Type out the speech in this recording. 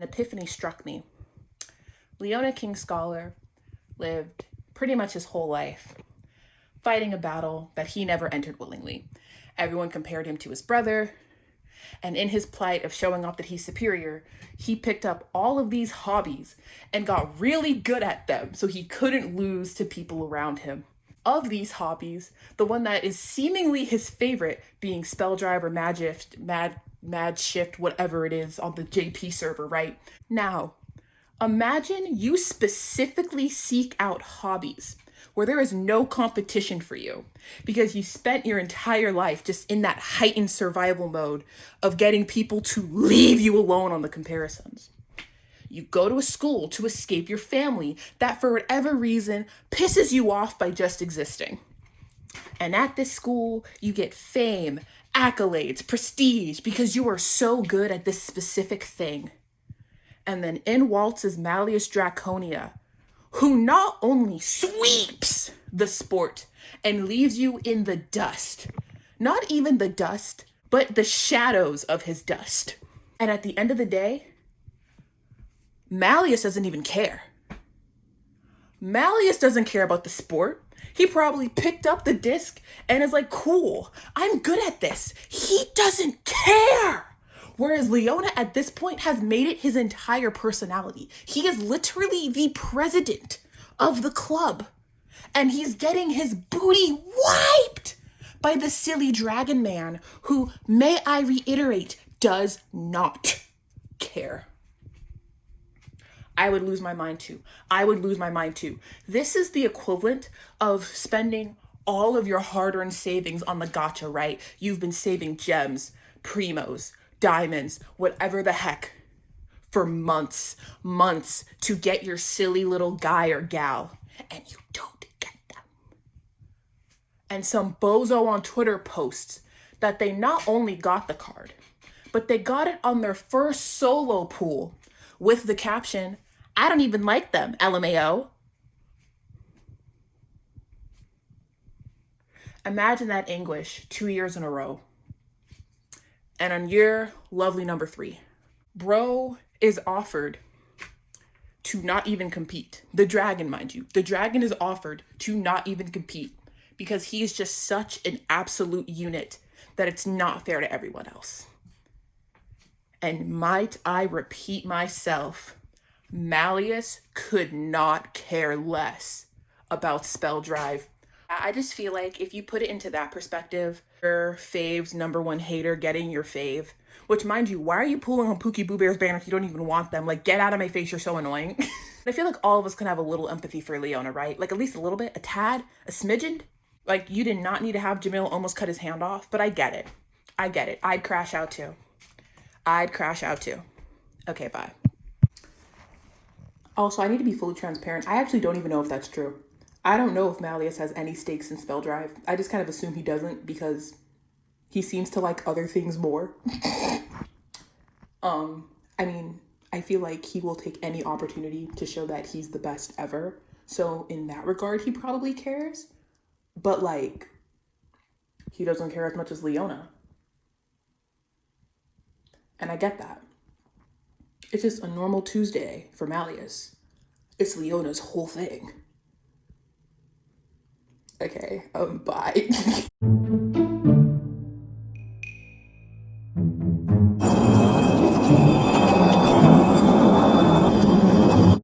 An epiphany struck me. Leona King Scholar lived pretty much his whole life fighting a battle that he never entered willingly. Everyone compared him to his brother, and in his plight of showing off that he's superior, he picked up all of these hobbies and got really good at them so he couldn't lose to people around him. Of these hobbies, the one that is seemingly his favorite being spell drive or mad shift, whatever it is on the JP server, right? Now, imagine you specifically seek out hobbies where there is no competition for you because you spent your entire life just in that heightened survival mode of getting people to leave you alone on the comparisons. You go to a school to escape your family that for whatever reason pisses you off by just existing. And at this school, you get fame, accolades, prestige because you are so good at this specific thing. And then in waltzes Malleus Draconia, who not only sweeps the sport and leaves you in the dust, not even the dust, but the shadows of his dust. And at the end of the day, Malleus doesn't even care. Malleus doesn't care about the sport. He probably picked up the disc and is like, cool, I'm good at this. He doesn't care. Whereas Leona at this point has made it his entire personality. He is literally the president of the club. And he's getting his booty wiped by the silly dragon man who, may I reiterate, does not care. I would lose my mind too. This is the equivalent of spending all of your hard-earned savings on the gacha, right? You've been saving gems, primos, diamonds, whatever the heck, for months to get your silly little guy or gal, and you don't get them. And some bozo on Twitter posts that they not only got the card, but they got it on their first solo pool with the caption, I don't even like them, LMAO. Imagine that anguish 2 years in a row. And on year lovely number 3, bro is offered to not even compete. The dragon, mind you. The dragon is offered to not even compete because he is just such an absolute unit that it's not fair to everyone else. And might I repeat myself, Malleus could not care less about spell drive. I just feel like if you put it into that perspective, your fave's number one hater getting your fave, which mind you, why are you pulling on Pookie Boo Bear's banner if you don't even want them? Like, get out of my face, you're so annoying. I feel like all of us can have a little empathy for Leona, right? Like at least a little bit, a tad, a smidgen. Like you did not need to have Jamil almost cut his hand off, but I get it. I'd crash out too. Okay, bye. Also, I need to be fully transparent. I actually don't even know if that's true. I don't know if Malleus has any stakes in Spell Drive. I just kind of assume he doesn't because he seems to like other things more. I mean, I feel like he will take any opportunity to show that he's the best ever. So in that regard, he probably cares. But like, he doesn't care as much as Leona. And I get that. It's just a normal Tuesday for Malleus. It's Leona's whole thing. Okay, bye.